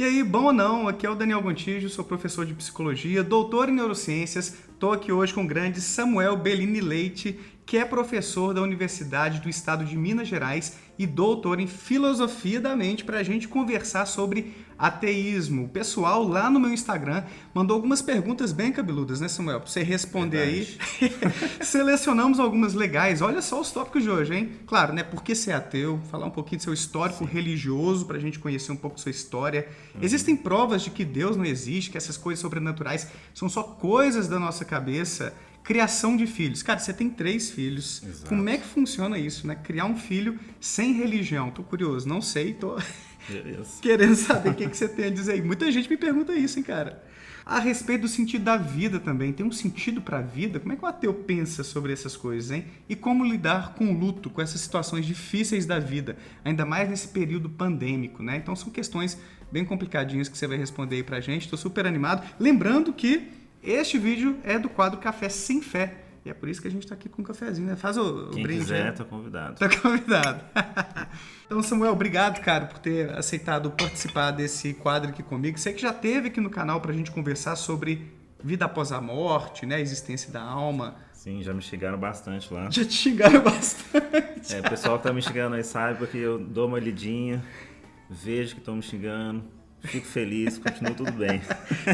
E aí, bom ou não, aqui é o Daniel Gontijo, sou professor de psicologia, doutor em neurociências. Estou aqui hoje com o grande Samuel Bellini Leite, que é professor da Universidade do Estado de Minas Gerais e doutor em filosofia da mente, para a gente conversar sobre ateísmo. O pessoal lá no meu Instagram mandou algumas perguntas bem cabeludas, né, Samuel? Para você responder Verdade. aí. Selecionamos algumas legais. Olha só os tópicos de hoje, hein? Claro, né? Por que ser ateu? Falar um pouquinho do seu histórico religioso, para a gente conhecer um pouco da sua história. Existem provas de que Deus não existe, que essas coisas sobrenaturais são só coisas da nossa cabeça. Criação de filhos. Cara, você tem 3 filhos. Exato. Como é que funciona isso, né? Criar um filho sem religião. Tô curioso, não sei, tô Beleza. querendo saber o que você tem a dizer aí. Muita gente me pergunta isso, hein, cara? A respeito do sentido da vida também. Tem um sentido pra vida? Como é que o ateu pensa sobre essas coisas, hein? E como lidar com o luto, com essas situações difíceis da vida, ainda mais nesse período pandêmico, né? Então são questões bem complicadinhas que você vai responder aí pra gente. Tô super animado. Lembrando que este vídeo é do quadro Café Sem Fé. E é por isso que a gente tá aqui com um cafezinho, né? Faz o Quem brinde. quiser, Né? tá convidado. Tá convidado. Então, Samuel, obrigado, cara, por ter aceitado participar desse quadro aqui comigo. Sei que já teve aqui no canal pra gente conversar sobre vida após a morte, né? A existência da alma. Sim, já me xingaram bastante lá. Já te xingaram bastante. O pessoal que tá me xingando aí sabe porque eu dou uma lidinha, vejo que estão me xingando, fico feliz, continua tudo bem.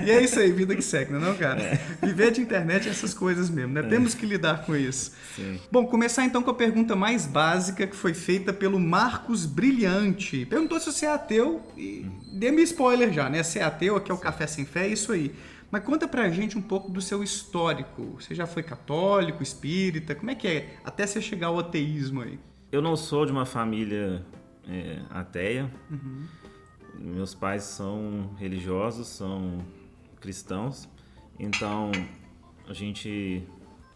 E é isso aí, vida que segue, não é não, cara? Viver de internet é essas coisas mesmo, né? Temos que lidar com isso. Sim. Bom, começar então com a pergunta mais básica que foi feita pelo Marcos Brilhante. Perguntou se você é ateu e dê-me spoiler já, né? Se é ateu, aqui é o Café Sem Fé, é isso aí. Mas conta pra gente um pouco do seu histórico. Você já foi católico, espírita? Como é que é até você chegar ao ateísmo aí? Eu não sou de uma família ateia. Meus pais são religiosos, são cristãos. Então, a gente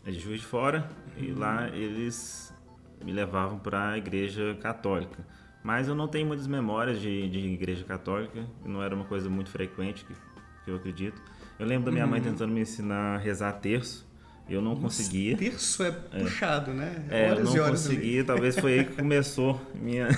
é de Juiz de Fora e lá eles me levavam para a igreja católica. Mas eu não tenho muitas memórias de igreja católica, não era uma coisa muito frequente, que eu acredito. Eu lembro da minha mãe tentando me ensinar a rezar terço, eu não conseguia. Terço é puxado, né? Eu Horas não e horas consegui, ali. talvez foi aí que começou minha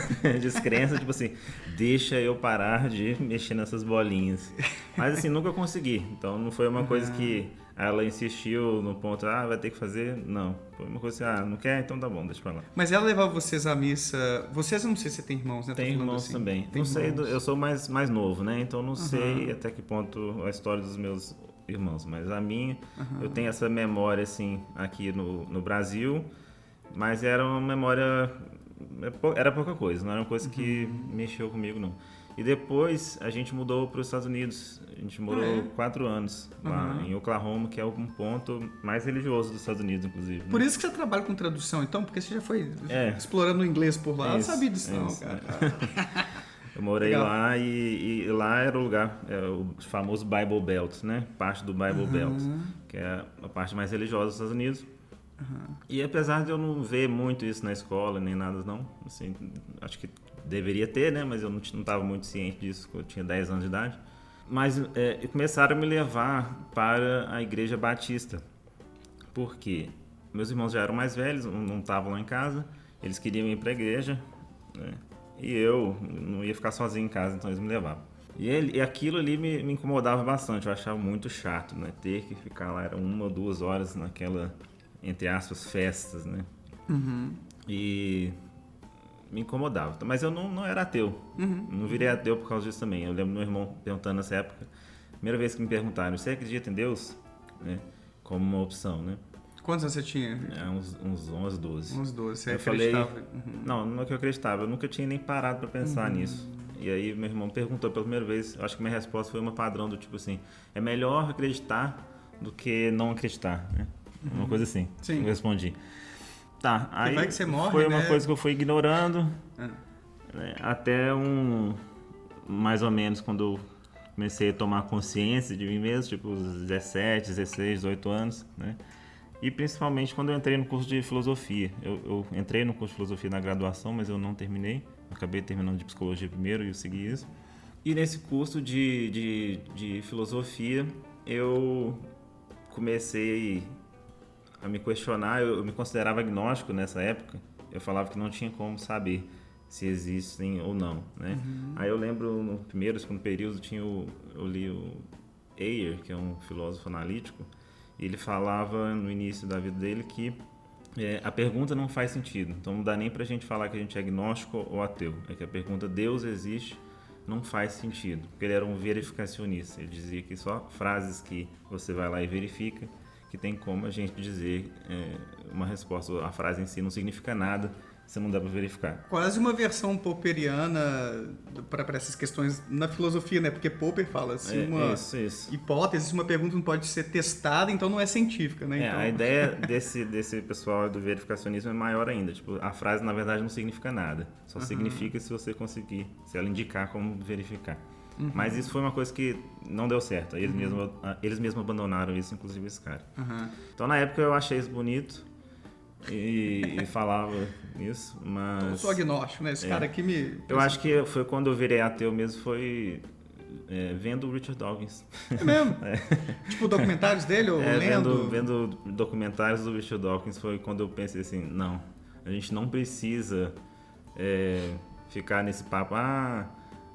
descrença, tipo assim, deixa eu parar de mexer nessas bolinhas. Mas assim, nunca consegui, então não foi uma coisa que ela insistiu no ponto, vai ter que fazer, não. Foi uma coisa assim, não quer? Então tá bom, deixa pra lá. Mas ela levava vocês à missa... Vocês, eu não sei se você tem irmãos, né? Tô Tem falando irmãos assim. também. Tem Não sei, irmãos. eu sou mais novo, né? Então não sei até que ponto a história dos meus irmãos, mas a minha, eu tenho essa memória assim aqui no Brasil, mas era uma memória, era pouca coisa, não era uma coisa que mexeu comigo não. E depois a gente mudou para os Estados Unidos, a gente morou 4 anos lá em Oklahoma, que é um ponto mais religioso dos Estados Unidos, inclusive. Né? Por isso que você trabalha com tradução, então? Porque você já foi explorando o inglês por lá. Eu não sabia disso não, cara. Eu morei Legal. lá e lá era o lugar, o famoso Bible Belt, né? Parte do Bible Belt, que é a parte mais religiosa dos Estados Unidos. E apesar de eu não ver muito isso na escola, nem nada não, assim, acho que deveria ter, né? Mas eu não estava muito ciente disso, quando eu tinha 10 anos de idade. Mas começaram a me levar para a igreja batista, porque meus irmãos já eram mais velhos, não estavam lá em casa, eles queriam ir para a igreja, né? E eu não ia ficar sozinho em casa, então eles me levavam. E aquilo ali me incomodava bastante, eu achava muito chato, né? Ter que ficar lá, era 1 ou 2 horas naquela, entre aspas, festas, né? E me incomodava. Mas eu não era ateu, não virei ateu por causa disso também. Eu lembro meu irmão perguntando nessa época, primeira vez que me perguntaram, você acredita em Deus? Né? Como uma opção, né? Quantos anos você tinha? Uns 11, 12. Uns 12. Você Eu acreditava? falei, não é que eu acreditava, eu nunca tinha nem parado para pensar nisso. E aí meu irmão perguntou pela primeira vez, eu acho que minha resposta foi uma padrão do tipo assim, é melhor acreditar do que não acreditar, né? Uma coisa assim. Sim. Eu respondi. Tá, aí vai que você morre, foi uma né? coisa que eu fui ignorando, né, até mais ou menos quando eu comecei a tomar consciência de mim mesmo, tipo os 17, 16, 18 anos, né? E principalmente quando eu entrei no curso de filosofia. Eu entrei no curso de filosofia na graduação, mas eu não terminei. Eu acabei terminando de psicologia primeiro e eu segui isso. E nesse curso de filosofia, eu comecei a me questionar. Eu me considerava agnóstico nessa época. Eu falava que não tinha como saber se existem ou não, né? Aí eu lembro no primeiro, segundo período eu li o Ayer, que é um filósofo analítico, e ele falava no início da vida dele que a pergunta não faz sentido. Então não dá nem pra gente falar que a gente é agnóstico ou ateu. É que a pergunta Deus existe não faz sentido, porque ele era um verificacionista. Ele dizia que só frases que você vai lá e verifica que tem como a gente dizer uma resposta. A frase em si não significa nada, você não dá para verificar. Quase uma versão popperiana para essas questões na filosofia, né? Porque Popper fala assim, uma hipótese, uma pergunta não pode ser testada, então não é científica, né? Então... A ideia desse pessoal do verificacionismo é maior ainda. Tipo, a frase, na verdade, não significa nada. Só significa se você conseguir, se ela indicar como verificar. Mas isso foi uma coisa que não deu certo. Eles mesmos abandonaram isso, inclusive esse cara. Então, na época, eu achei isso bonito. E falava isso, mas... Eu sou agnóstico, né? Esse cara aqui me... Eu acho que foi quando eu virei ateu mesmo, foi vendo o Richard Dawkins. É mesmo? Tipo, documentários dele ou lendo? Vendo documentários do Richard Dawkins foi quando eu pensei assim, não, a gente não precisa ficar nesse papo,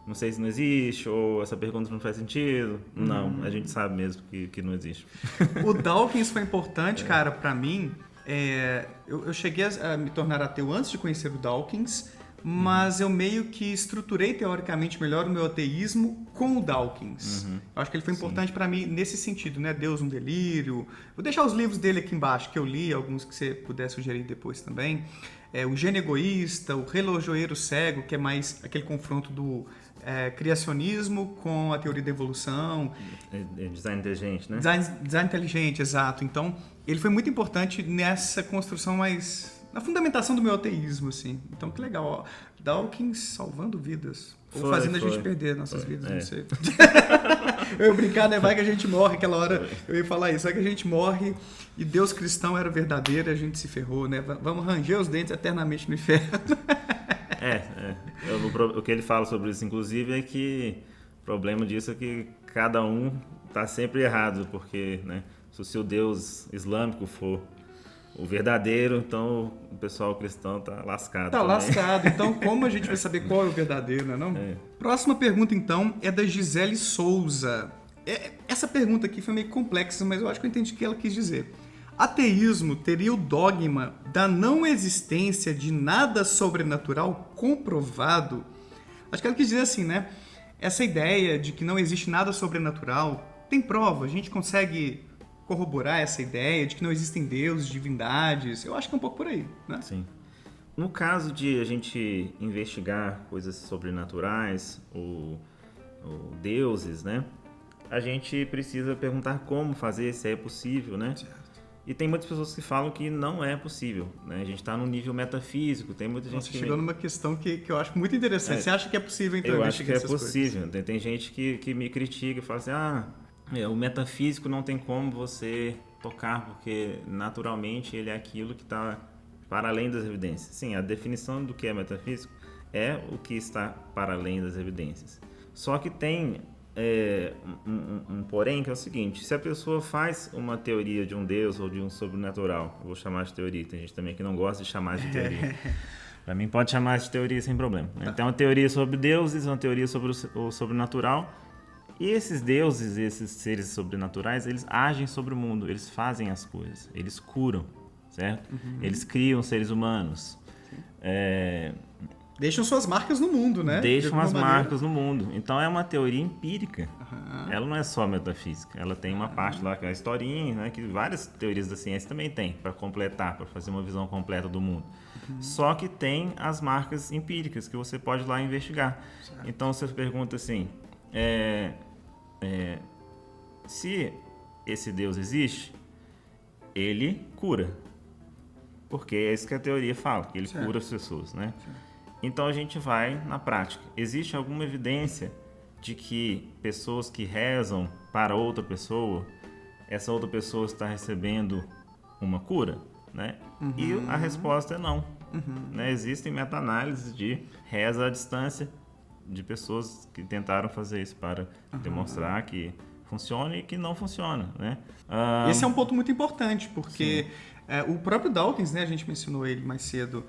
não sei se não existe, ou essa pergunta não faz sentido. Não, a gente sabe mesmo que não existe. O Dawkins foi importante, cara, pra mim... Eu cheguei a me tornar ateu antes de conhecer o Dawkins, mas eu meio que estruturei teoricamente melhor o meu ateísmo com o Dawkins. Eu acho que ele foi importante para mim nesse sentido, né? Deus um delírio. Vou deixar os livros dele aqui embaixo, que eu li, alguns que você puder sugerir depois também. O Gênio Egoísta, o Relojoeiro Cego, que é mais aquele confronto do criacionismo com a teoria da evolução. Design inteligente, né? Design inteligente, exato. Então, ele foi muito importante nessa construção mais... na fundamentação do meu ateísmo, assim. Então, que legal. Ó. Dawkins salvando vidas. Ou fazendo a gente perder nossas vidas, não sei. Eu ia brincar, né? Vai que a gente morre. Aquela hora eu ia falar isso. Vai que a gente morre e Deus cristão era verdadeiro e a gente se ferrou, né? Vamos ranger os dentes eternamente no inferno. O que ele fala sobre isso, inclusive, é que o problema disso é que cada um está sempre errado, porque, né, se o Deus islâmico for o verdadeiro, então o pessoal cristão está lascado. Tá lascado. Então, como a gente vai saber qual é o verdadeiro, né, não? Próxima pergunta, então, é da Gisele Souza. Essa pergunta aqui foi meio complexa, mas eu acho que eu entendi o que ela quis dizer. Ateísmo teria o dogma da não existência de nada sobrenatural comprovado? Acho que ela quis dizer assim, né? Essa ideia de que não existe nada sobrenatural, tem prova? A gente consegue corroborar essa ideia de que não existem deuses, divindades? Eu acho que é um pouco por aí, né? Sim. No caso de a gente investigar coisas sobrenaturais ou deuses, né? A gente precisa perguntar como fazer, se é possível, né? Certo. E tem muitas pessoas que falam que não é possível, né? A gente está num nível metafísico, tem muita gente que... chegou numa questão que eu acho muito interessante. Você acha que é possível, então, eu acho que é possível. Coisas? Tem gente que me critica e fala assim, o metafísico não tem como você tocar, porque naturalmente ele é aquilo que está para além das evidências. Sim, a definição do que é metafísico é o que está para além das evidências. Só que tem... um porém, que é o seguinte: se a pessoa faz uma teoria de um Deus ou de um sobrenatural, eu vou chamar de teoria, tem gente também que não gosta de chamar de teoria. Para mim pode chamar de teoria sem problema. Então, uma teoria sobre deuses, uma teoria sobre o sobrenatural, e esses deuses, esses seres sobrenaturais, eles agem sobre o mundo, eles fazem as coisas, eles curam, certo? Eles criam seres humanos. Deixam suas marcas no mundo, né? Deixam as marcas no mundo. Então é uma teoria empírica. Ela não é só metafísica. Ela tem uma parte lá que é a historinha, né? Que várias teorias da ciência também tem, para completar, para fazer uma visão completa do mundo. Só que tem as marcas empíricas que você pode ir lá investigar. Certo. Então você pergunta assim, se esse Deus existe, ele cura. Porque é isso que a teoria fala, que ele cura as pessoas, né? Certo. Então a gente vai na prática. Existe alguma evidência de que pessoas que rezam para outra pessoa, essa outra pessoa está recebendo uma cura, né? E a resposta é não. Né? Existem meta-análises de reza à distância de pessoas que tentaram fazer isso para demonstrar que funciona e que não funciona, né? Esse é um ponto muito importante, porque o próprio Dawkins, né, a gente mencionou ele mais cedo,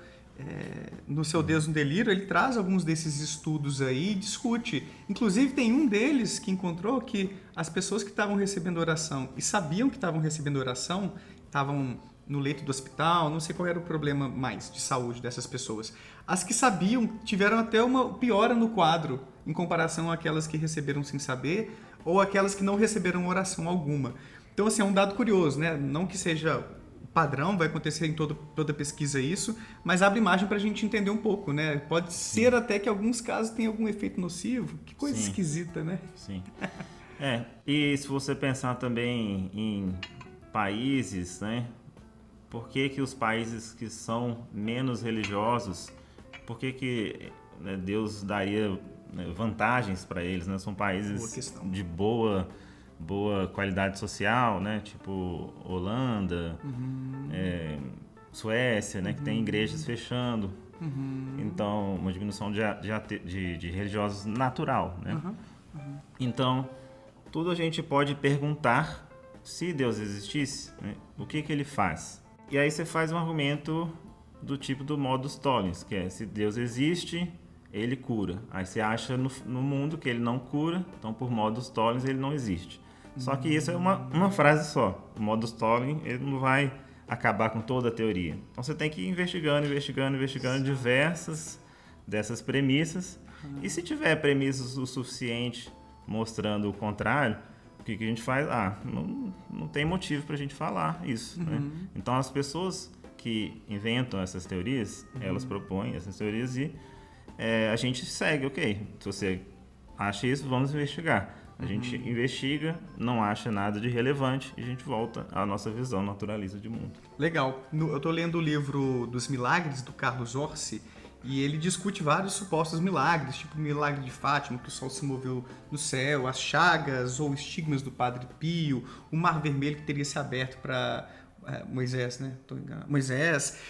no Seu Deus no Delírio, ele traz alguns desses estudos aí e discute. Inclusive, tem um deles que encontrou que as pessoas que estavam recebendo oração e sabiam que estavam recebendo oração, estavam no leito do hospital, não sei qual era o problema mais de saúde dessas pessoas. As que sabiam tiveram até uma piora no quadro em comparação àquelas que receberam sem saber ou aquelas que não receberam oração alguma. Então, assim, é um dado curioso, né? Não que seja padrão, vai acontecer em toda pesquisa isso, mas abre margem para a gente entender um pouco, né? Pode ser até que em alguns casos tenha algum efeito nocivo. Que coisa esquisita, né? Sim. E se você pensar também em países, né? Por que os países que são menos religiosos, por que né, Deus daria vantagens para eles, né? São países de boa qualidade social, né? Tipo Holanda, Suécia, né? Que tem igrejas fechando. Então, uma diminuição de religiosos natural, né? Então, tudo a gente pode perguntar, se Deus existisse, né? O que ele faz? E aí você faz um argumento do tipo do modus tollens, que é, se Deus existe, ele cura. Aí você acha no mundo que ele não cura, então por modus tollens ele não existe. Só que isso é uma frase só. O modus tollens ele não vai acabar com toda a teoria. Então você tem que ir investigando diversas dessas premissas. E se tiver premissas o suficiente mostrando o contrário, o que a gente faz? Não tem motivo para a gente falar isso. Né? Então as pessoas que inventam essas teorias, elas propõem essas teorias e a gente segue, ok. Se você acha isso, vamos investigar. A gente investiga, não acha nada de relevante e a gente volta à nossa visão naturalista de mundo. Legal. Eu estou lendo o livro dos Milagres, do Carlos Orsi, e ele discute vários supostos milagres, tipo o milagre de Fátima, que o sol se moveu no céu, as chagas ou estigmas do Padre Pio, o Mar Vermelho que teria se aberto para Moisés, né? Tô enganado. Moisés.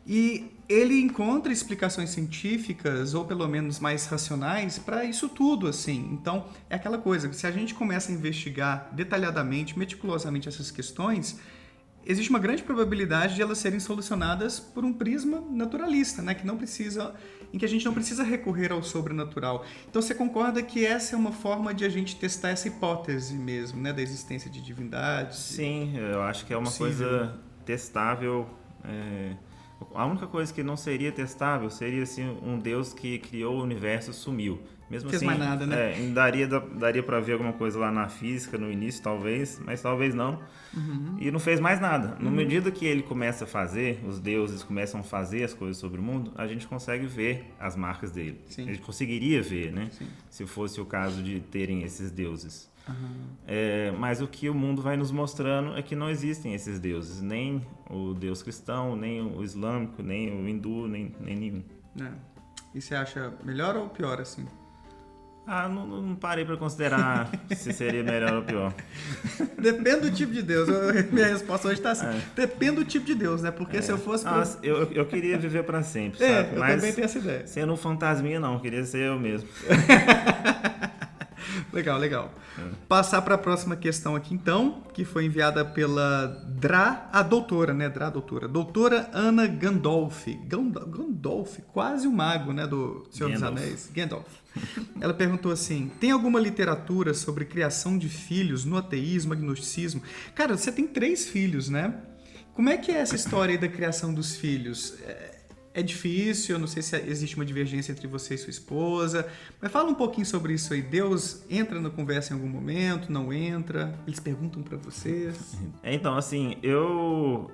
E ele encontra explicações científicas, ou pelo menos mais racionais, para isso tudo, assim. Então, é aquela coisa, se a gente começa a investigar detalhadamente, meticulosamente essas questões, existe uma grande probabilidade de elas serem solucionadas por um prisma naturalista, né? Em que a gente não precisa recorrer ao sobrenatural. Então, você concorda que essa é uma forma de a gente testar essa hipótese mesmo, né? Da existência de divindades? Sim, eu acho que é uma coisa testável. A única coisa que não seria testável seria assim, um Deus que criou o universo e sumiu. Mesmo Fez assim, mais nada, né? daria para ver alguma coisa lá na física, no início, talvez, mas talvez não. E não fez mais nada. Na medida que ele começa a fazer, os deuses começam a fazer as coisas sobre o mundo, a gente consegue ver as marcas dele. Sim. A gente conseguiria ver, né? Sim. Se fosse o caso de terem esses deuses. Mas o que o mundo vai nos mostrando é que não existem esses deuses, nem o Deus cristão, nem o islâmico, nem o hindu, nem nenhum. E você acha melhor ou pior assim? Não parei para considerar se seria melhor ou pior. Depende do tipo de Deus. Minha resposta hoje está assim. Depende do tipo de Deus, né? Porque se eu fosse... Eu queria viver para sempre, sabe? Eu também tenho essa ideia. Sendo um fantasminha, não. Eu queria ser eu mesmo. Legal. Passar para a próxima questão aqui, então, que foi enviada pela doutora Ana Gandolfi. Gandolfi, quase o mago, né, do Senhor dos Anéis. Gandalf. Ela perguntou assim, tem alguma literatura sobre criação de filhos no ateísmo, agnosticismo? Cara, você tem 3 filhos, né? Como é que é essa história aí da criação dos filhos? É difícil, eu não sei se existe uma divergência entre você e sua esposa, mas fala um pouquinho sobre isso aí. Deus entra na conversa em algum momento, não entra? Eles perguntam para vocês? Então, assim, eu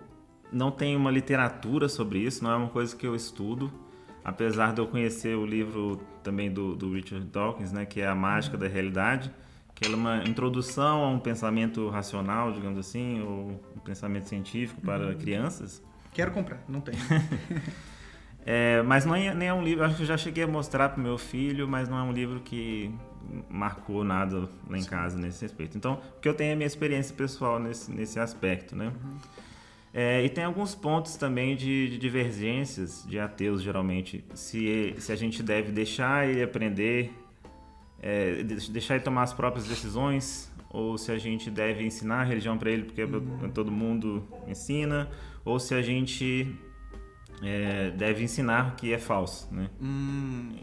não tenho uma literatura sobre isso, não é uma coisa que eu estudo, apesar de eu conhecer o livro também do Richard Dawkins, né, que é A Mágica da Realidade, que ela é uma introdução a um pensamento racional, digamos assim, ou um pensamento científico para crianças. Quero comprar, não tenho. Mas nem é um livro, acho que eu já cheguei a mostrar para o meu filho, mas não é um livro que marcou nada lá em casa nesse respeito. Então, porque eu tenho a minha experiência pessoal nesse aspecto, né? E tem alguns pontos também de divergências de ateus, geralmente. Se a gente deve deixar ele aprender, deixar ele tomar as próprias decisões, ou se a gente deve ensinar a religião para ele, porque todo mundo ensina, ou se a gente deve ensinar o que é falso, né?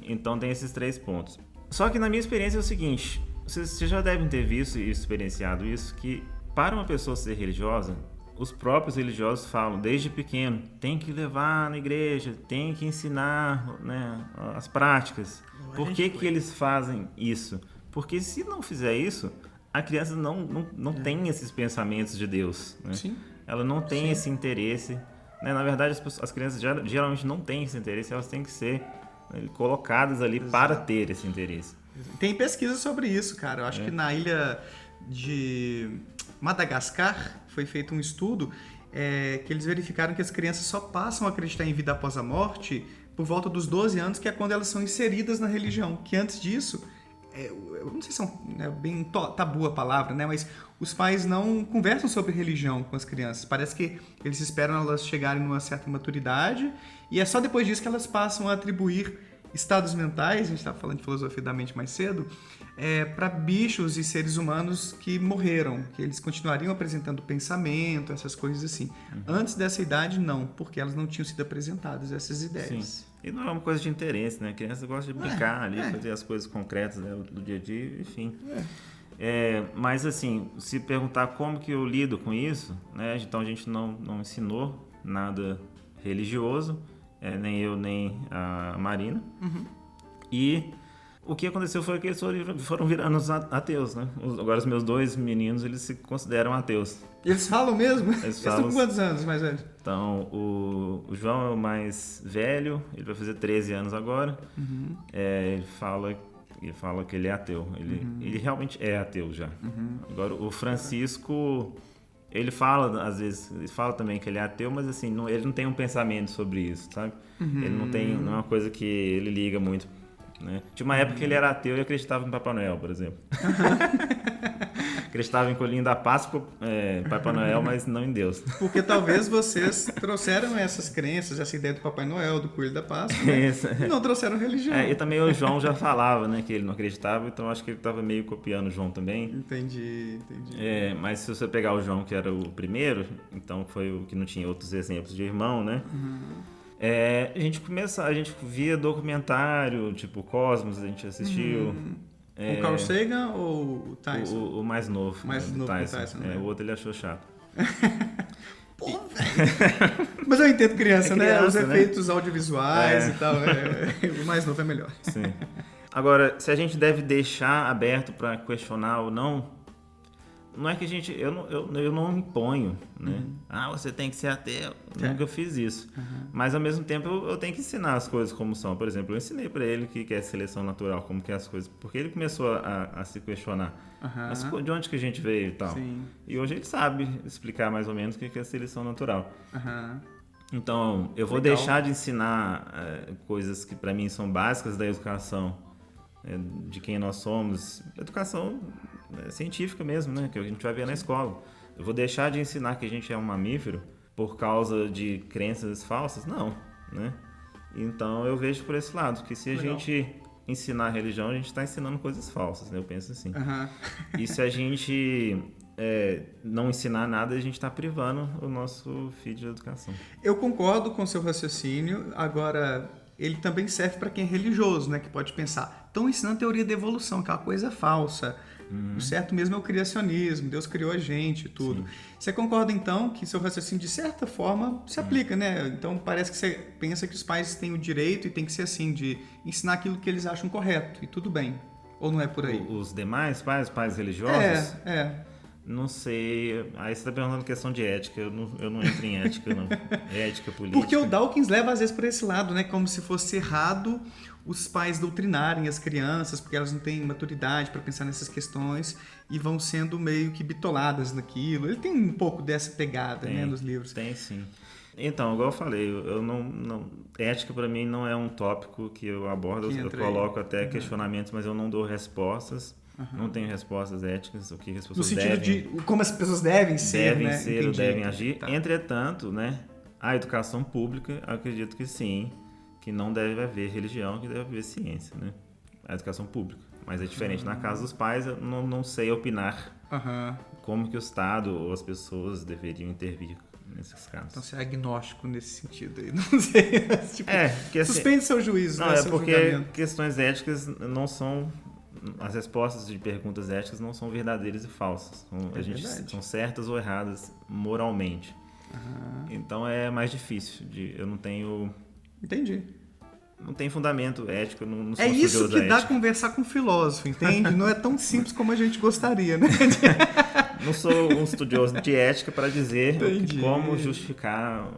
Então tem esses 3 pontos. Só que na minha experiência é o seguinte, vocês já devem ter visto e experienciado isso, que para uma pessoa ser religiosa, os próprios religiosos falam desde pequeno, tem que levar na igreja, tem que ensinar, né, as práticas. Por que eles fazem isso? Porque se não fizer isso, a criança não tem esses pensamentos de Deus, né? Sim. Ela não tem esse interesse, né? Na verdade, as crianças geralmente não têm esse interesse, elas têm que ser, né, colocadas ali para ter esse interesse. Tem pesquisa sobre isso, cara. Eu acho que na ilha de Madagascar foi feito um estudo que eles verificaram que as crianças só passam a acreditar em vida após a morte por volta dos 12 anos, que é quando elas são inseridas na religião. Que antes disso, eu não sei se é bem tabu a palavra, né? Mas os pais não conversam sobre religião com as crianças. Parece que eles esperam elas chegarem numa certa maturidade e é só depois disso que elas passam a atribuir estados mentais, a gente estava falando de filosofia da mente mais cedo, para bichos e seres humanos que morreram, que eles continuariam apresentando pensamento, essas coisas assim. Antes dessa idade, não, porque elas não tinham sido apresentadas, essas ideias. Sim. E não é uma coisa de interesse, né? A criança gosta de brincar ali, fazer as coisas concretas, né, do dia a dia, enfim. Mas assim, se perguntar como que eu lido com isso, né? Então a gente não ensinou nada religioso, nem eu nem a Marina. E o que aconteceu foi que eles foram virando os ateus, né? Agora os meus 2 meninos, eles se consideram ateus. Eles falam mesmo? Eles estão com quantos anos mais velhos? Então, o João é o mais velho, ele vai fazer 13 anos agora. Ele fala que ele é ateu. Ele realmente é ateu já. Agora, o Francisco, ele fala, às vezes, ele fala também que ele é ateu, mas assim, ele não tem um pensamento sobre isso, sabe? Ele não é uma coisa que ele liga muito, né? Tinha uma época que ele era ateu e acreditava em Papai Noel, por exemplo. Acreditava em coelhinho da Páscoa, Papai Noel, mas não em Deus. Porque talvez vocês trouxeram essas crenças, essa ideia do Papai Noel, do coelho da Páscoa, né? E não trouxeram religião. E também o João já falava, né, que ele não acreditava, então acho que ele estava meio copiando o João também. Entendi. Mas se você pegar o João, que era o primeiro, então foi o que não tinha outros exemplos de irmão, né? A gente via documentário, tipo Cosmos, a gente assistiu. O Carl Sagan ou o Tyson? O mais novo. Mais novo Tyson. Tyson, né? O outro ele achou chato. Pô, velho. Mas eu entendo criança, né? Os efeitos audiovisuais e tal. O mais novo é melhor. Sim. Agora, se a gente deve deixar aberto para questionar ou não, não é que eu não imponho, né? Você tem que ser ateu. Nunca fiz isso. Mas ao mesmo tempo eu tenho que ensinar as coisas como são. Por exemplo, eu ensinei para ele o que é seleção natural, como que é as coisas, porque ele começou a se questionar. Mas de onde que a gente veio e tal? Sim. E hoje ele sabe explicar mais ou menos o que é seleção natural. Então, eu vou deixar de ensinar coisas que para mim são básicas da educação, de quem nós somos, educação científica mesmo, né? Que a gente vai ver na escola. Eu vou deixar de ensinar que a gente é um mamífero por causa de crenças falsas? Não, né? Então eu vejo por esse lado, que se a gente ensinar a religião, a gente está ensinando coisas falsas, né? Eu penso assim. E se a gente não ensinar nada, a gente está privando o nosso filho de educação. Eu concordo com o seu raciocínio. Agora, ele também serve para quem é religioso, né? Que pode pensar, estão ensinando teoria da evolução, que é uma coisa falsa. O certo mesmo é o criacionismo, Deus criou a gente e tudo. Sim. Você concorda, então, que seu raciocínio, de certa forma, se aplica, né? Então, parece que você pensa que os pais têm o direito e tem que ser assim, de ensinar aquilo que eles acham correto, e tudo bem. Ou não é por aí? Os demais pais, pais religiosos? Não sei. Aí você está perguntando questão de ética. Eu não entro em ética, não. Ética política. Porque o Dawkins leva, às vezes, por esse lado, né? Como se fosse errado os pais doutrinarem as crianças, porque elas não têm maturidade para pensar nessas questões e vão sendo meio que bitoladas naquilo. Ele tem um pouco dessa pegada, né, nos livros. Tem, sim. Então, igual eu falei, eu não ética para mim não é um tópico que eu abordo. Eu coloco até questionamentos, mas eu não dou respostas. Não tenho respostas éticas, o que as pessoas devem... No sentido de como as pessoas devem ser, devem né? ser ou devem agir. Tá. Entretanto, né, a educação pública, acredito que sim, que não deve haver religião, que deve haver ciência, né? A educação pública. Mas é diferente. Na casa dos pais, eu não sei opinar como que o Estado ou as pessoas deveriam intervir nesses casos. Então você é agnóstico nesse sentido aí, não sei. Tipo, porque assim, suspende seu juízo, não, né? é Seu porque julgamento. questões éticas não são... As respostas de perguntas éticas não são verdadeiras e falsas. São certas ou erradas moralmente. Então é mais difícil. Eu não tenho... Entendi. Não tem fundamento ético, não sou É isso estudioso que da dá ética. conversar com um filósofo, entende? Não é tão simples como a gente gostaria, né? Não sou um estudioso de ética para dizer Entendi. como justificar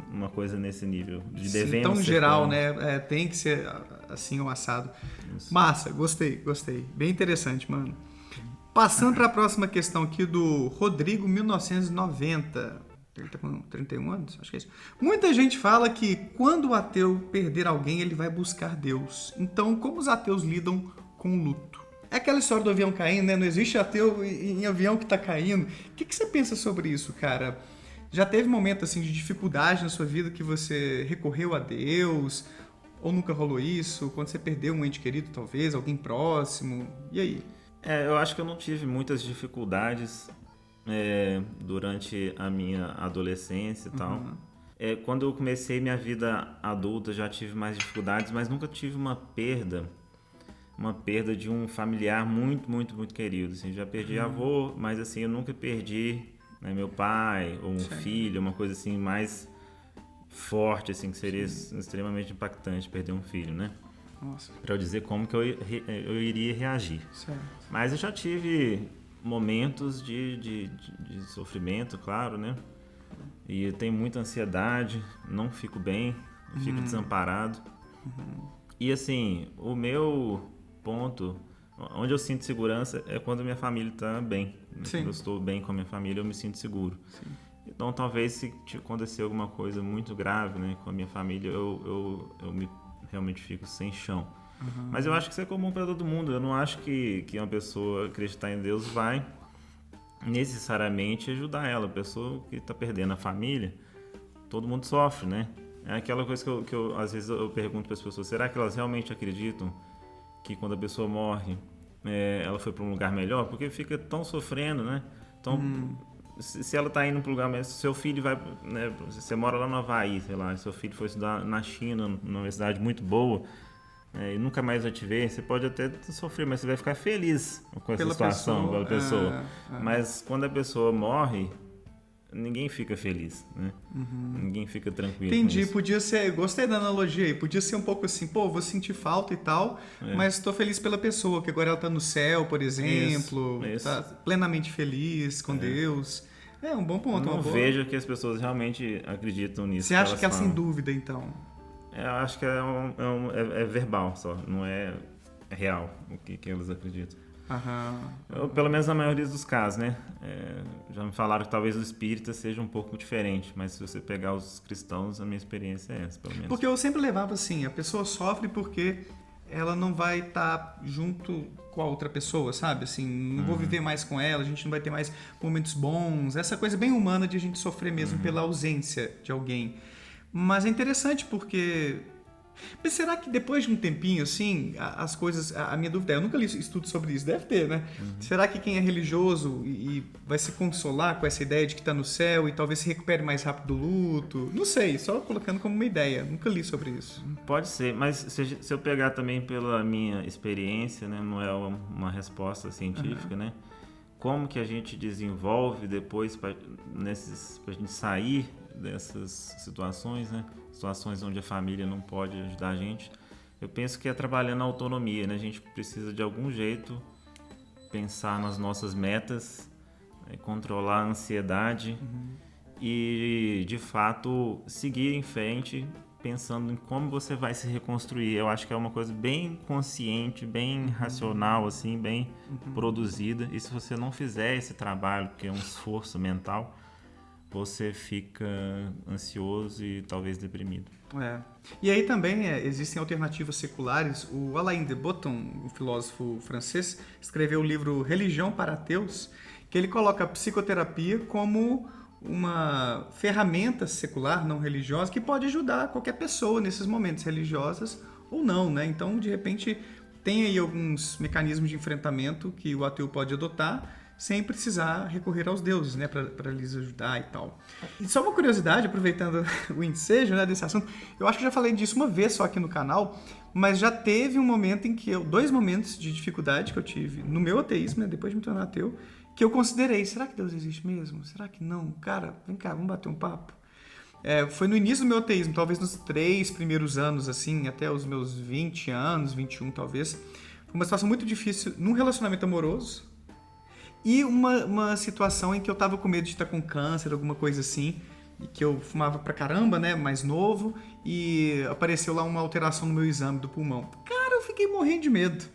uma coisa nesse nível. Devemos tão ser geral, como. né? Tem que ser assim ou assado. Isso. Massa, gostei. Bem interessante, mano. Passando para a próxima questão aqui do Rodrigo, 1990. Ele tá com 31 anos? Acho que é isso. Muita gente fala que quando o ateu perder alguém, ele vai buscar Deus. Então, como os ateus lidam com o luto? É aquela história do avião caindo, né? Não existe ateu em avião que tá caindo. O que você pensa sobre isso, cara? Já teve momento assim de dificuldade na sua vida que você recorreu a Deus? Ou nunca rolou isso? Quando você perdeu um ente querido, talvez, alguém próximo? E aí? Eu acho que eu não tive muitas dificuldades durante a minha adolescência e tal. Quando eu comecei minha vida adulta, já tive mais dificuldades, mas nunca tive uma perda de um familiar muito, muito, muito querido. Assim, já perdi avô, mas assim, eu nunca perdi, né, meu pai ou um filho, uma coisa assim mais forte, assim, que seria extremamente impactante perder um filho, né? Nossa. Para eu dizer como que eu iria reagir. Certo. Mas eu já tive momentos de sofrimento, claro, né? E eu tenho muita ansiedade, não fico bem, fico desamparado. E assim, o meu ponto, onde eu sinto segurança é quando minha família está bem. Quando eu estou bem com a minha família, eu me sinto seguro. Sim. Então, talvez se acontecer alguma coisa muito grave, né, com a minha família, eu realmente fico sem chão. Mas eu acho que isso é comum para todo mundo. Eu não acho que uma pessoa acreditar em Deus vai necessariamente ajudar ela. A pessoa que está perdendo a família, todo mundo sofre, né? É aquela coisa que eu às vezes eu pergunto para as pessoas: será que elas realmente acreditam que quando a pessoa morre, ela foi para um lugar melhor? Porque fica tão sofrendo, né? Então, se ela está indo para um lugar melhor, se seu filho vai, né, você mora lá no Havaí, sei lá, seu filho foi estudar na China, numa universidade muito boa, e nunca mais vai te ver, você pode até sofrer, mas você vai ficar feliz com essa situação, pela pessoa. Mas quando a pessoa morre, ninguém fica feliz, né? Ninguém fica tranquilo. Entendi, podia ser, gostei da analogia aí, podia ser um pouco assim, pô, vou sentir falta e tal, mas estou feliz pela pessoa, que agora ela tá no céu, por exemplo, isso. tá plenamente feliz com Deus. É um bom ponto. Eu não vejo que as pessoas realmente acreditam nisso. Você acha que ela sem dúvida, então? Eu acho que é verbal só, não é real o que elas acreditam. Pelo menos na maioria dos casos, né? Já me falaram que talvez o espírita seja um pouco diferente, mas se você pegar os cristãos, a minha experiência é essa, pelo menos. Porque eu sempre levava assim, a pessoa sofre porque ela não vai estar junto com a outra pessoa, sabe? Assim, não vou viver mais com ela, a gente não vai ter mais momentos bons, essa coisa bem humana de a gente sofrer mesmo pela ausência de alguém. Mas é interessante porque... Mas será que depois de um tempinho, assim, as coisas... A minha dúvida é, eu nunca li estudo sobre isso, deve ter, né? Será que quem é religioso e vai se consolar com essa ideia de que está no céu e talvez se recupere mais rápido do luto? Não sei, só colocando como uma ideia, nunca li sobre isso. Pode ser, mas se eu pegar também pela minha experiência, né, não é uma resposta científica, né? Como que a gente desenvolve depois para a gente sair dessas situações, né? Situações onde a família não pode ajudar a gente. Eu penso que é trabalhando a autonomia, né? A gente precisa de algum jeito pensar nas nossas metas, controlar a ansiedade e, de fato, seguir em frente pensando em como você vai se reconstruir. Eu acho que é uma coisa bem consciente, bem racional, assim, bem produzida. E se você não fizer esse trabalho, que é um esforço mental, você fica ansioso e talvez deprimido. E aí também existem alternativas seculares. O Alain de Botton, um filósofo francês, escreveu o livro Religião para Ateus, que ele coloca a psicoterapia como uma ferramenta secular, não religiosa, que pode ajudar qualquer pessoa nesses momentos, religiosas ou não, né? Então, de repente, tem aí alguns mecanismos de enfrentamento que o ateu pode adotar, sem precisar recorrer aos deuses, né, para lhes ajudar e tal. E só uma curiosidade, aproveitando o ensejo, né, desse assunto, eu acho que já falei disso uma vez só aqui no canal, mas já teve um momento em que dois momentos de dificuldade que eu tive no meu ateísmo, né, depois de me tornar ateu, que eu considerei, será que Deus existe mesmo? Será que não? Cara, vem cá, vamos bater um papo. Foi no início do meu ateísmo, talvez nos 3 primeiros anos, assim, até os meus 20 anos, 21 talvez. Foi uma situação muito difícil num relacionamento amoroso e uma situação em que eu tava com medo de estar com câncer, alguma coisa assim, e que eu fumava pra caramba, né, mais novo, e apareceu lá uma alteração no meu exame do pulmão. Cara, eu fiquei morrendo de medo.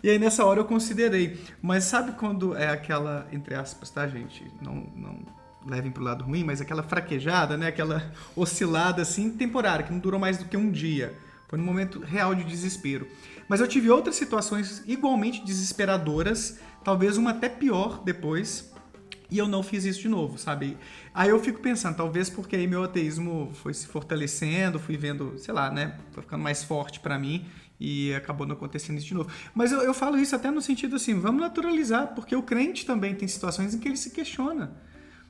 E aí nessa hora eu considerei. Mas sabe quando é aquela, entre aspas, tá, gente? Não levem pro lado ruim, mas aquela fraquejada, né? Aquela oscilada assim temporária, que não durou mais do que um dia. Foi num momento real de desespero. Mas eu tive outras situações igualmente desesperadoras, talvez uma até pior depois, e eu não fiz isso de novo, sabe? Aí eu fico pensando, talvez porque aí meu ateísmo foi se fortalecendo, fui vendo, sei lá, né? Foi ficando mais forte pra mim e acabou não acontecendo isso de novo. Mas eu falo isso até no sentido assim, vamos naturalizar, porque o crente também tem situações em que ele se questiona.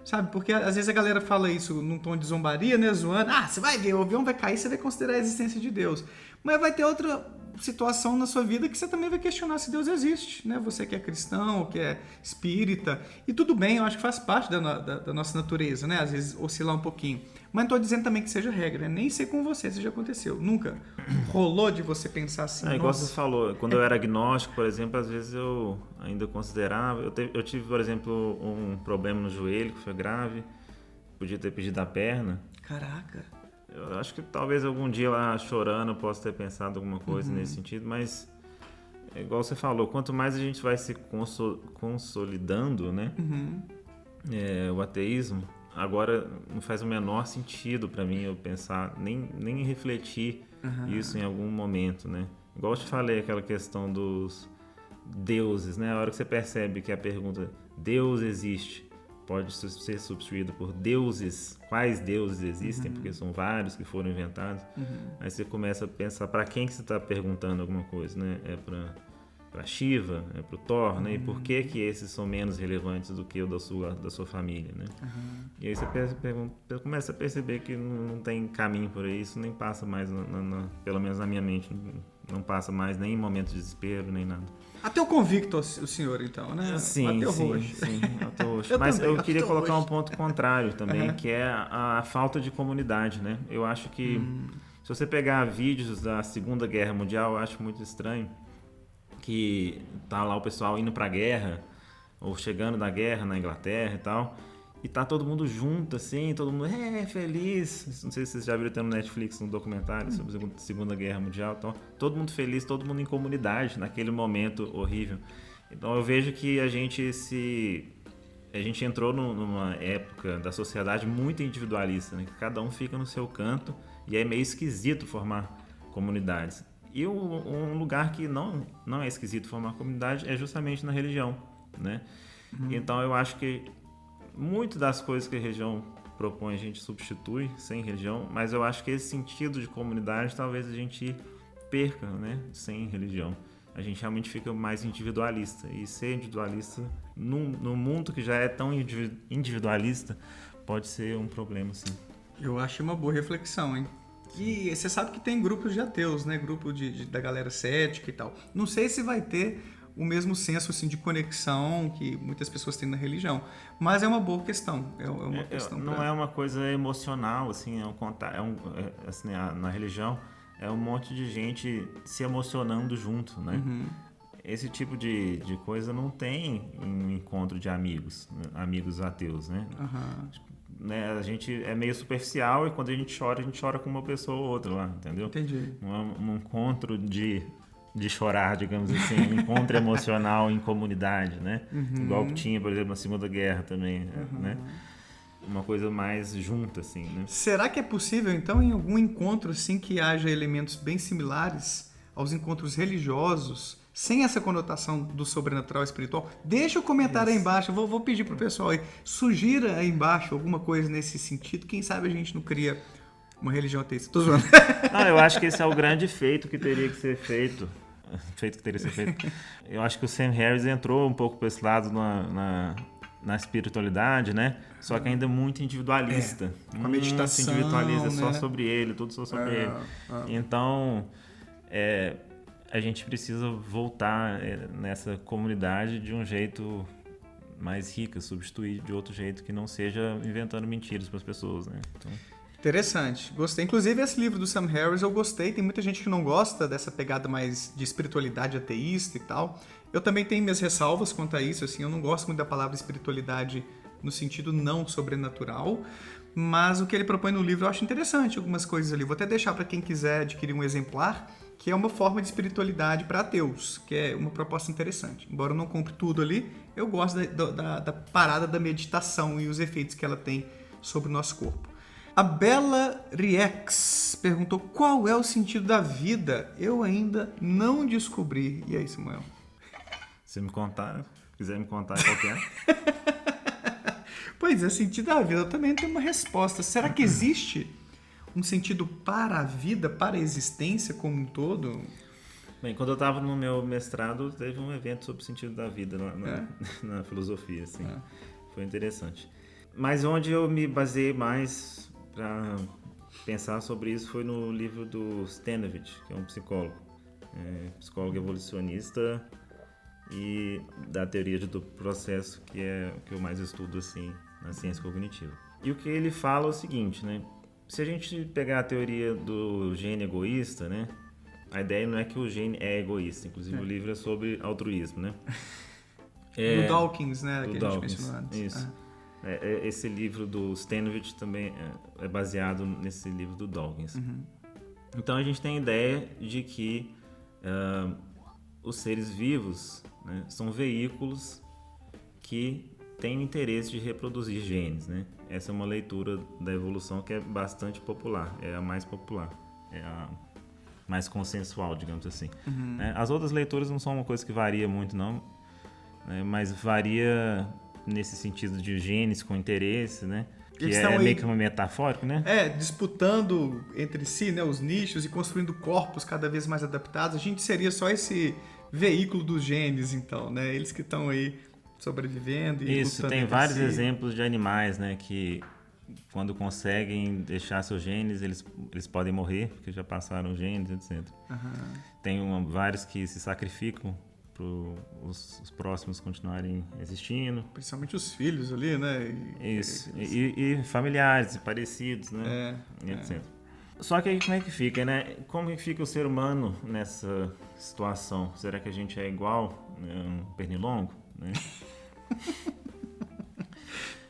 Sabe, porque às vezes a galera fala isso num tom de zombaria, né, zoando. Ah, você vai ver, o avião vai cair, você vai considerar a existência de Deus. Mas vai ter outra situação na sua vida que você também vai questionar se Deus existe, né? Você que é cristão, ou que é espírita. E tudo bem, eu acho que faz parte da nossa natureza, né? Às vezes oscilar um pouquinho. Mas não estou dizendo também que seja regra, né? Nem sei com você se já aconteceu. Nunca rolou de você pensar assim. Igual você falou, quando eu era agnóstico, por exemplo, às vezes eu ainda considerava. Eu tive, por exemplo, um problema no joelho que foi grave. Podia ter pedido a perna. Caraca. Eu acho que talvez algum dia lá chorando eu possa ter pensado alguma coisa nesse sentido, mas igual você falou, quanto mais a gente vai se consolidando, né? O ateísmo, agora não faz o menor sentido para mim eu pensar, nem refletir isso em algum momento, né? Igual eu te falei, aquela questão dos deuses, né? A hora que você percebe que a pergunta Deus existe pode ser substituído por deuses. Quais deuses existem? Porque são vários que foram inventados. Aí você começa a pensar para quem que você está perguntando alguma coisa, né? É para Shiva, é para o Thor, né? E por que esses são menos relevantes do que o da sua família, né? E aí você começa a perceber que não tem caminho por aí, isso nem passa mais, pelo menos na minha mente, não passa mais nem em momentos de desespero, nem nada. Até o convicto o senhor, então, né? Sim, até o sim, roxo. sim, até o roxo. Mas eu queria colocar um ponto contrário também, que é a falta de comunidade, né? Eu acho que se você pegar vídeos da Segunda Guerra Mundial, eu acho muito estranho que tá lá o pessoal indo pra guerra, ou chegando da guerra na Inglaterra e tal, e tá todo mundo junto, assim, todo mundo feliz. Não sei se vocês já viram, tem no Netflix um documentário sobre a Segunda Guerra Mundial. Então, todo mundo feliz, todo mundo em comunidade naquele momento horrível. Então eu vejo que a gente entrou numa época da sociedade muito individualista, né? Que cada um fica no seu canto e é meio esquisito formar comunidades. E um lugar que não é esquisito formar comunidade é justamente na religião, né? Então eu acho que muito das coisas que a religião propõe a gente substitui sem religião, mas eu acho que esse sentido de comunidade talvez a gente perca, né, sem religião. A gente realmente fica mais individualista, e ser individualista num mundo que já é tão individualista pode ser um problema, sim. Eu acho uma boa reflexão, hein? E você sabe que tem grupos de ateus, né? Grupo da galera cética e tal. Não sei se vai ter o mesmo senso assim, de conexão que muitas pessoas têm na religião. Mas é uma boa questão. Não é uma coisa emocional, assim, assim, na religião é um monte de gente se emocionando junto, né? Esse tipo de coisa não tem em encontro de amigos, né? Amigos ateus, né? Né? A gente é meio superficial e quando a gente chora com uma pessoa ou outra lá, entendeu? Entendi. Um encontro de chorar, digamos assim, um encontro emocional em comunidade, né? Igual que tinha, por exemplo, na Segunda Guerra também, né? Uma coisa mais junta, assim, né? Será que é possível, então, em algum encontro, assim, que haja elementos bem similares aos encontros religiosos, sem essa conotação do sobrenatural espiritual? Deixa o comentário aí embaixo, eu vou pedir pro pessoal aí, sugira aí embaixo alguma coisa nesse sentido, quem sabe a gente não cria uma religião ateísta. Tô zoando. Não, eu acho que esse é o grande feito que teria que ser feito. feito o que teria que ser feito. Eu acho que o Sam Harris entrou um pouco para esse lado na espiritualidade, né? Só que ainda muito individualista. Com a meditação, individualista, né? Só sobre ele, tudo só sobre ele. Então, a gente precisa voltar nessa comunidade de um jeito mais rica, substituir de outro jeito que não seja inventando mentiras para as pessoas, né? Então... Interessante, gostei. Inclusive esse livro do Sam Harris eu gostei, tem muita gente que não gosta dessa pegada mais de espiritualidade ateísta e tal. Eu também tenho minhas ressalvas quanto a isso, assim, eu não gosto muito da palavra espiritualidade no sentido não sobrenatural, mas o que ele propõe no livro eu acho interessante, algumas coisas ali. Vou até deixar para quem quiser adquirir um exemplar, que é uma forma de espiritualidade para ateus, que é uma proposta interessante. Embora eu não compre tudo ali, eu gosto da parada da meditação e os efeitos que ela tem sobre o nosso corpo. A Bela Riex perguntou qual é o sentido da vida. Eu ainda não descobri. E aí, Samuel? Se quiser me contar qual que é. Pois é, sentido da vida. Eu também tenho uma resposta. Será que existe um sentido para a vida, para a existência como um todo? Bem, quando eu estava no meu mestrado, teve um evento sobre o sentido da vida na filosofia, assim. Foi interessante. Mas onde eu me baseei mais para pensar sobre isso foi no livro do Stanovich, que é um psicólogo, psicólogo evolucionista e da teoria do processo, que é o que eu mais estudo assim na ciência cognitiva. E o que ele fala é o seguinte, né? Se a gente pegar a teoria do gene egoísta, né? A ideia não é que o gene é egoísta, inclusive o livro é sobre altruísmo, né? Do Dawkins, né? Do que Dawkins, a gente mencionou antes. Isso. Esse livro do Stanovich também é baseado nesse livro do Dawkins. Então a gente tem a ideia de que os seres vivos, né, são veículos que têm interesse de reproduzir genes, né? Essa é uma leitura da evolução que é bastante popular, é a mais popular, é a mais consensual, digamos assim. As outras leituras não são uma coisa que varia muito, não, né, mas varia nesse sentido de genes com interesse, né? Que é meio que uma metafórico, né? Disputando entre si, né, os nichos e construindo corpos cada vez mais adaptados. A gente seria só esse veículo dos genes, então, né? Eles que estão aí sobrevivendo e Isso, lutando tem entre vários si. exemplos de animais, né? Que quando conseguem deixar seus genes, eles podem morrer, porque já passaram os genes, etc. Tem vários que se sacrificam para os próximos continuarem existindo. Principalmente os filhos ali, né? Isso, e familiares, parecidos, né? Etc. Só que aí como é que fica, né? Como é que fica o ser humano nessa situação? Será que a gente é igual, né, um pernilongo, né?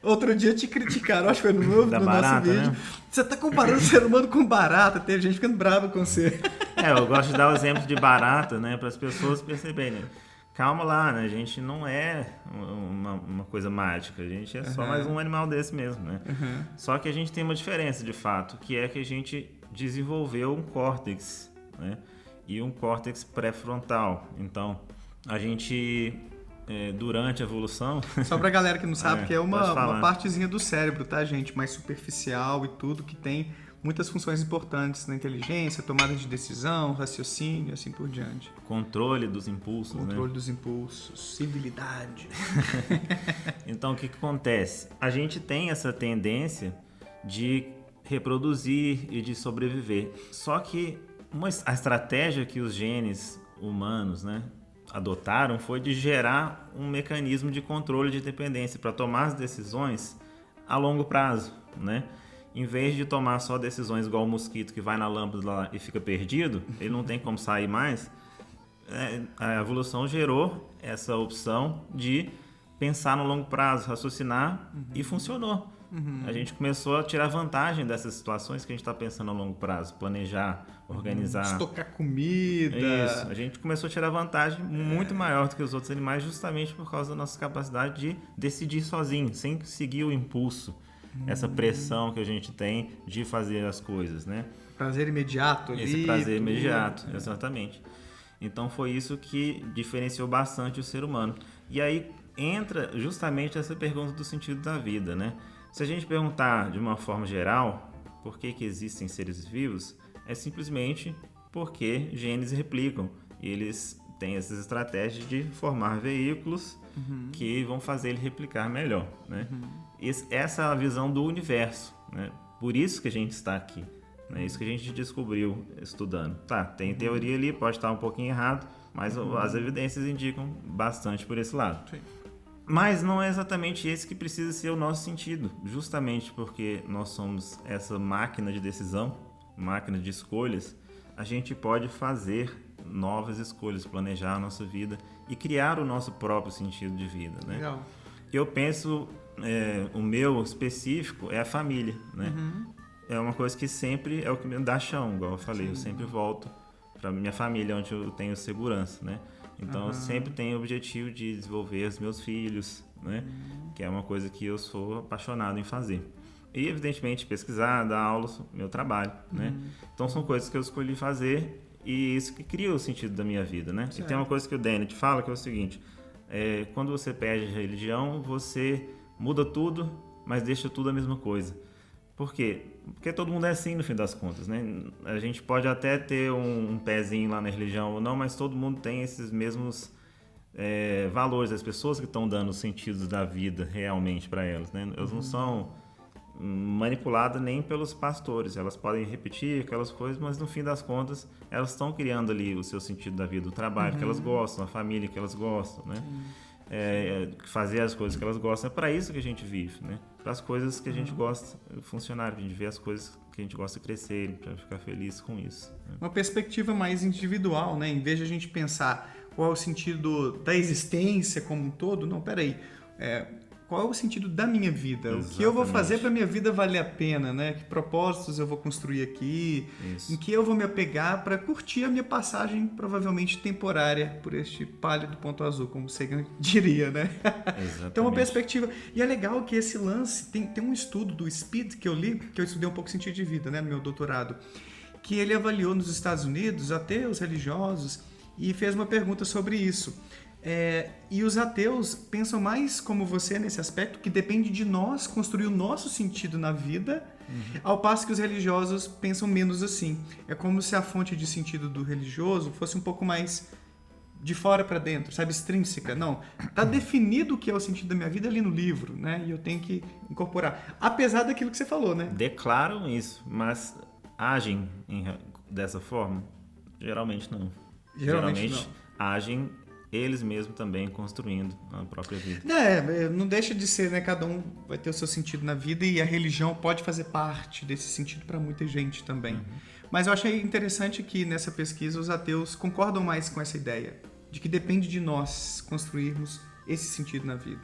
Outro dia te criticaram, acho que foi no barata, nosso vídeo. né? Você tá comparando o ser humano com barata, teve gente ficando brava com você. Eu gosto de dar o exemplo de barata, né, para as pessoas perceberem. Calma lá, né? A gente não é uma coisa mágica, a gente é só mais um animal desse mesmo, né? Só que a gente tem uma diferença, de fato, que é que a gente desenvolveu um córtex, né? E um córtex pré-frontal. Então, a gente, durante a evolução... Só pra galera que não sabe, que é uma partezinha do cérebro, tá, gente? Mais superficial e tudo, que tem muitas funções importantes na inteligência, tomada de decisão, raciocínio, assim por diante. Controle dos impulsos, Controle dos impulsos, civilidade. Então, o que acontece? A gente tem essa tendência de reproduzir e de sobreviver. Só que a estratégia que os genes humanos, né, adotaram foi de gerar um mecanismo de controle de dependência para tomar as decisões a longo prazo, né? Em vez de tomar só decisões igual o mosquito que vai na lâmpada lá e fica perdido, ele não tem como sair mais, a evolução gerou essa opção de pensar no longo prazo, raciocinar, e funcionou. A gente começou a tirar vantagem dessas situações que a gente está pensando a longo prazo, planejar, organizar. Estocar comida. Isso, a gente começou a tirar vantagem muito maior do que os outros animais, justamente por causa da nossa capacidade de decidir sozinho, sem seguir o impulso. Essa pressão que a gente tem de fazer as coisas, né? Prazer imediato ali. Esse prazer imediato, exatamente. Então foi isso que diferenciou bastante o ser humano. E aí entra justamente essa pergunta do sentido da vida, né? Se a gente perguntar de uma forma geral por que existem seres vivos, é simplesmente porque genes replicam. E eles têm essas estratégias de formar veículos que vão fazer ele replicar melhor, né? Essa é a visão do universo, né? Por isso que a gente está aqui, né? Isso que a gente descobriu estudando. Tá, tem teoria ali, pode estar um pouquinho errado, mas as evidências indicam bastante por esse lado. Sim. Mas não é exatamente esse que precisa ser o nosso sentido, justamente porque nós somos essa máquina de decisão, máquina de escolhas, a gente pode fazer novas escolhas, planejar a nossa vida e criar o nosso próprio sentido de vida, né? Legal. Eu penso, o meu específico é a família, né? É uma coisa que sempre é o que me dá chão, igual eu falei, eu sempre volto para minha família, onde eu tenho segurança, né? Então eu sempre tenho o objetivo de desenvolver os meus filhos, né? Que é uma coisa que eu sou apaixonado em fazer. E evidentemente pesquisar, dar aulas, meu trabalho, né? Então são coisas que eu escolhi fazer e isso que cria o sentido da minha vida, né? Certo. E tem uma coisa que o Dennett fala que é o seguinte, quando você perde a religião, você muda tudo, mas deixa tudo a mesma coisa. Por quê? Porque todo mundo é assim no fim das contas, né? A gente pode até ter um pezinho lá na religião ou não, mas todo mundo tem esses mesmos valores. As pessoas que estão dando os sentidos da vida realmente para elas, né? Elas não são manipuladas nem pelos pastores. Elas podem repetir aquelas coisas, mas no fim das contas elas estão criando ali o seu sentido da vida, o trabalho que elas gostam, a família que elas gostam, né? Fazer as coisas que elas gostam. É para isso que a gente vive, né? Para as coisas que a gente gosta funcionar, a gente vê as coisas que a gente gosta crescerem, para ficar feliz com isso, né? Uma perspectiva mais individual, né? Em vez de a gente pensar qual é o sentido da existência como um todo, não, peraí, qual é o sentido da minha vida? Exatamente. O que eu vou fazer para minha vida valer a pena, né? Que propósitos eu vou construir aqui? Isso. Em que eu vou me apegar para curtir a minha passagem, provavelmente temporária, por este pálido ponto azul, como você diria, né? Exatamente. Então, uma perspectiva. E é legal que esse lance, tem um estudo do SPID que eu li, que eu estudei um pouco sentido de vida, né? No meu doutorado, que ele avaliou nos Estados Unidos ateus religiosos e fez uma pergunta sobre isso. E os ateus pensam mais como você nesse aspecto, que depende de nós construir o nosso sentido na vida, ao passo que os religiosos pensam menos assim. É como se a fonte de sentido do religioso fosse um pouco mais de fora para dentro, sabe, extrínseca. Não, tá definido o que é o sentido da minha vida ali no livro, né? E eu tenho que incorporar. Apesar daquilo que você falou, né? Declaram isso, mas agem dessa forma? Geralmente não. Geralmente não. Agem eles mesmos também construindo a própria vida. Não deixa de ser, né? Cada um vai ter o seu sentido na vida e a religião pode fazer parte desse sentido para muita gente também. Mas eu achei interessante que nessa pesquisa os ateus concordam mais com essa ideia de que depende de nós construirmos esse sentido na vida.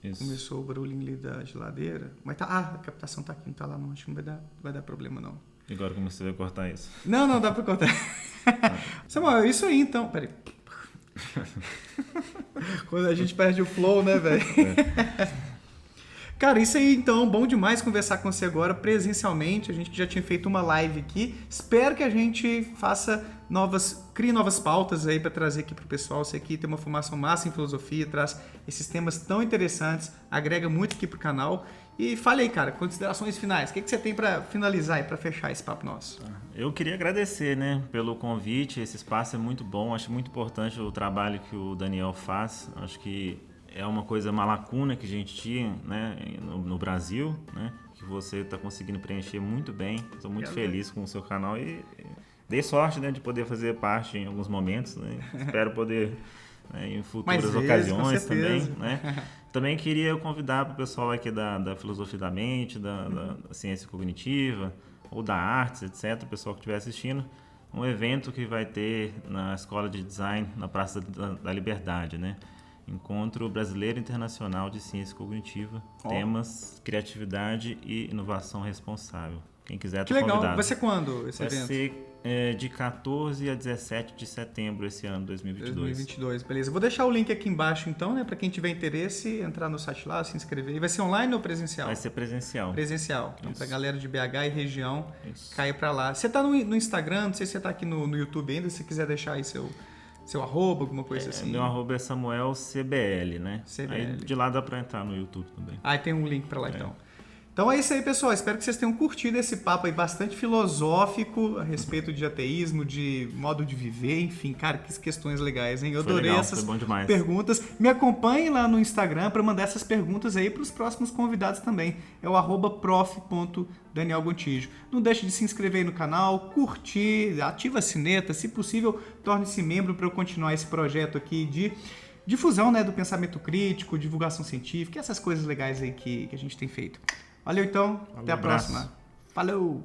Isso. Começou o barulhinho ali da geladeira, mas tá, a captação tá aqui, não tá lá não, acho que não vai dar problema não. E agora como você vai cortar isso? Não, dá pra cortar. Samuel, é isso aí então, peraí. Quando a gente perde o flow, né, velho? Cara, isso aí então, bom demais conversar com você agora presencialmente. A gente já tinha feito uma live aqui. Espero que a gente crie novas pautas aí para trazer aqui pro pessoal. Você aqui tem uma formação massa em filosofia, traz esses temas tão interessantes, agrega muito aqui pro canal. E fale aí, cara, considerações finais. O que você tem para finalizar e para fechar esse papo nosso? Eu queria agradecer, né, pelo convite. Esse espaço é muito bom. Acho muito importante o trabalho que o Daniel faz. Acho que é uma uma lacuna que a gente tinha, né, no Brasil, né, que você está conseguindo preencher muito bem. Estou muito feliz com o seu canal e dei sorte, né, de poder fazer parte em alguns momentos, né. Espero poder, né, em futuras ocasiões também, né. Também queria convidar para o pessoal aqui da Filosofia da Mente, da Ciência Cognitiva ou da Artes, etc., o pessoal que estiver assistindo, um evento que vai ter na Escola de Design, na Praça da Liberdade, né? Encontro Brasileiro Internacional de Ciência Cognitiva, temas, criatividade e inovação responsável. Quem quiser Que tá legal. convidado. Vai ser quando esse Vai evento? Vai ser de 14 a 17 de setembro esse ano, 2022. 2022, beleza. Vou deixar o link aqui embaixo então, né, para quem tiver interesse, entrar no site lá, se inscrever. E vai ser online ou presencial? Vai ser presencial. Presencial. Então, pra galera de BH e região, Isso. cair pra lá. Você tá no Instagram, não sei se você tá aqui no YouTube ainda, se quiser deixar aí seu arroba, alguma coisa assim. Meu arroba é SamuelCBL, né? CBL. Aí de lá dá pra entrar no YouTube também. Aí tem um link pra lá então. Então é isso aí, pessoal. Espero que vocês tenham curtido esse papo aí bastante filosófico a respeito de ateísmo, de modo de viver, enfim, cara, que questões legais, hein? Eu adorei essas perguntas. Me acompanhem lá no Instagram para mandar essas perguntas aí para os próximos convidados também. É o @prof.danielgontijo. Não deixe de se inscrever aí no canal, curtir, ativa a sineta, se possível, torne-se membro para eu continuar esse projeto aqui de difusão, né, do pensamento crítico, divulgação científica, essas coisas legais aí que a gente tem feito. Valeu então, até a próxima. Falou!